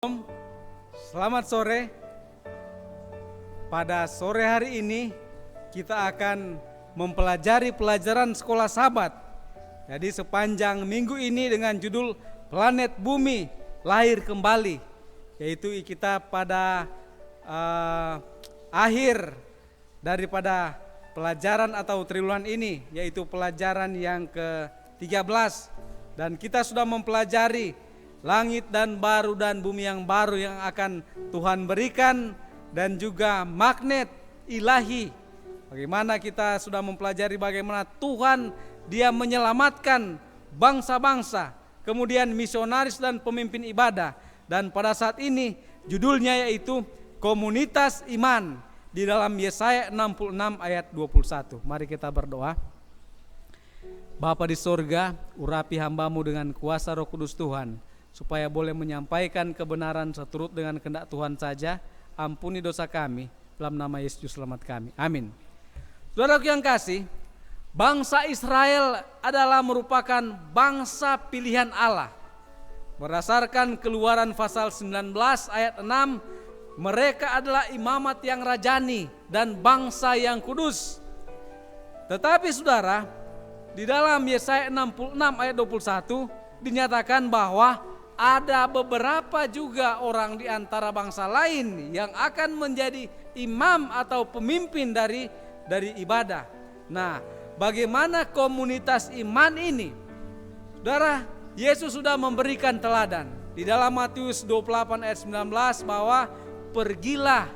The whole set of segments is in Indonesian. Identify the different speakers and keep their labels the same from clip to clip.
Speaker 1: Om, selamat sore. Pada sore hari ini kita akan mempelajari pelajaran sekolah Sabat. Jadi sepanjang minggu ini dengan judul Planet Bumi Lahir Kembali, yaitu kita pada akhir daripada pelajaran atau triwulan ini, yaitu pelajaran yang ke-13, dan kita sudah mempelajari langit dan baru dan bumi yang baru yang akan Tuhan berikan, dan juga magnet ilahi. Bagaimana kita sudah mempelajari bagaimana Tuhan dia menyelamatkan bangsa-bangsa, kemudian misionaris dan pemimpin ibadah. Dan pada saat ini judulnya yaitu Komunitas Iman di dalam Yesaya 66 ayat 21. Mari kita berdoa. Bapa di sorga, urapi hambamu dengan kuasa Roh Kudus Tuhan, supaya boleh menyampaikan kebenaran seturut dengan kehendak Tuhan saja. Ampuni dosa kami, dalam nama Yesus selamat kami. Amin. Saudaraku yang kasih, bangsa Israel adalah merupakan bangsa pilihan Allah. Berdasarkan Keluaran pasal 19 ayat 6, mereka adalah imamat yang rajani dan bangsa yang kudus. Tetapi saudara, di dalam Yesaya 66 ayat 21 dinyatakan bahwa ada beberapa juga orang di antara bangsa lain yang akan menjadi imam atau pemimpin dari ibadah. Nah, bagaimana komunitas iman ini? Saudara, Yesus sudah memberikan teladan di dalam Matius 28 ayat 19 bahwa pergilah,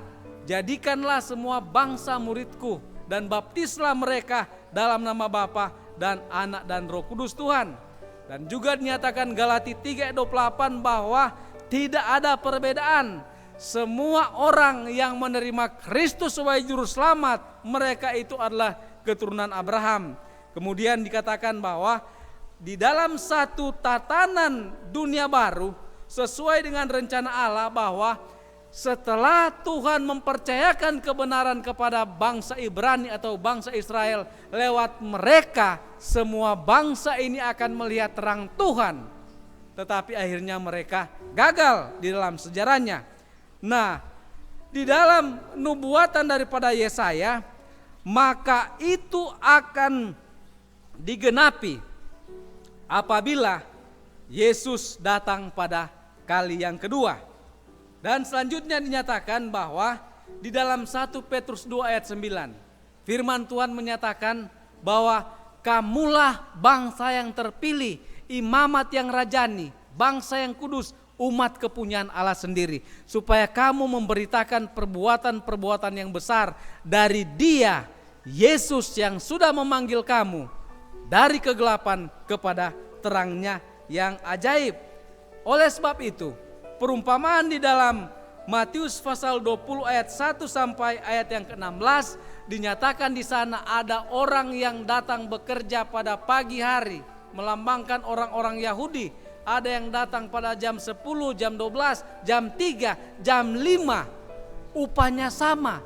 Speaker 1: jadikanlah semua bangsa muridku dan baptislah mereka dalam nama Bapa dan Anak dan Roh Kudus Tuhan. Dan juga dinyatakan Galati 3:28 bahwa tidak ada perbedaan. Semua orang yang menerima Kristus sebagai juru selamat, mereka itu adalah keturunan Abraham. Kemudian dikatakan bahwa di dalam satu tatanan dunia baru sesuai dengan rencana Allah, bahwa setelah Tuhan mempercayakan kebenaran kepada bangsa Ibrani atau bangsa Israel, lewat mereka semua bangsa ini akan melihat terang Tuhan. Tetapi akhirnya mereka gagal di dalam sejarahnya. Nah, di dalam nubuatan daripada Yesaya, maka itu akan digenapi apabila Yesus datang pada kali yang kedua. Dan selanjutnya dinyatakan bahwa di dalam 1 Petrus 2 ayat 9, firman Tuhan menyatakan bahwa kamulah bangsa yang terpilih, imamat yang rajani, bangsa yang kudus, umat kepunyaan Allah sendiri, supaya kamu memberitakan perbuatan-perbuatan yang besar dari Dia, Yesus, yang sudah memanggil kamu dari kegelapan kepada terangnya yang ajaib. Oleh sebab itu, perumpamaan di dalam Matius pasal 20 ayat 1 sampai ayat yang ke-16 dinyatakan di sana ada orang yang datang bekerja pada pagi hari, melambangkan orang-orang Yahudi. Ada yang datang pada jam 10, jam 12, jam 3, jam 5. Upahnya sama,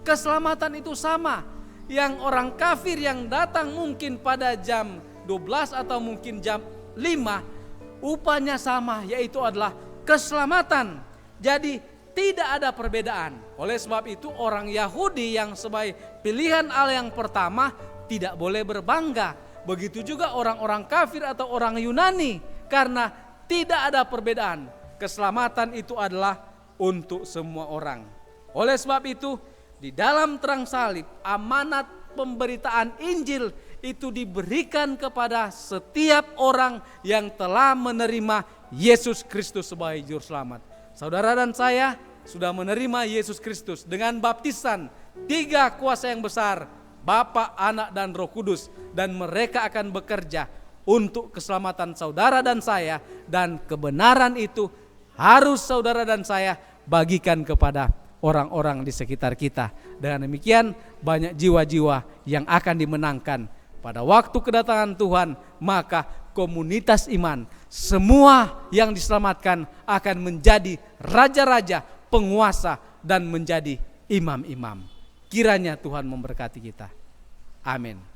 Speaker 1: keselamatan itu sama. Yang orang kafir yang datang mungkin pada jam 12 atau mungkin jam 5, upahnya sama, yaitu adalah keselamatan. Jadi tidak ada perbedaan. Oleh sebab itu orang Yahudi yang sebagai pilihan Allah yang pertama tidak boleh berbangga. Begitu juga orang-orang kafir atau orang Yunani, karena tidak ada perbedaan. Keselamatan itu adalah untuk semua orang. Oleh sebab itu di dalam terang salib, amanat pemberitaan Injil itu diberikan kepada setiap orang yang telah menerima Yesus Kristus sebagai juru selamat. Saudara dan saya sudah menerima Yesus Kristus dengan baptisan 3 kuasa yang besar, Bapa, Anak dan Roh Kudus, dan mereka akan bekerja untuk keselamatan saudara dan saya, dan kebenaran itu harus saudara dan saya bagikan kepada orang-orang di sekitar kita. Dengan demikian banyak jiwa-jiwa yang akan dimenangkan pada waktu kedatangan Tuhan. Maka komunitas iman, semua yang diselamatkan akan menjadi raja-raja, penguasa, dan menjadi imam-imam. Kiranya Tuhan memberkati kita. Amin.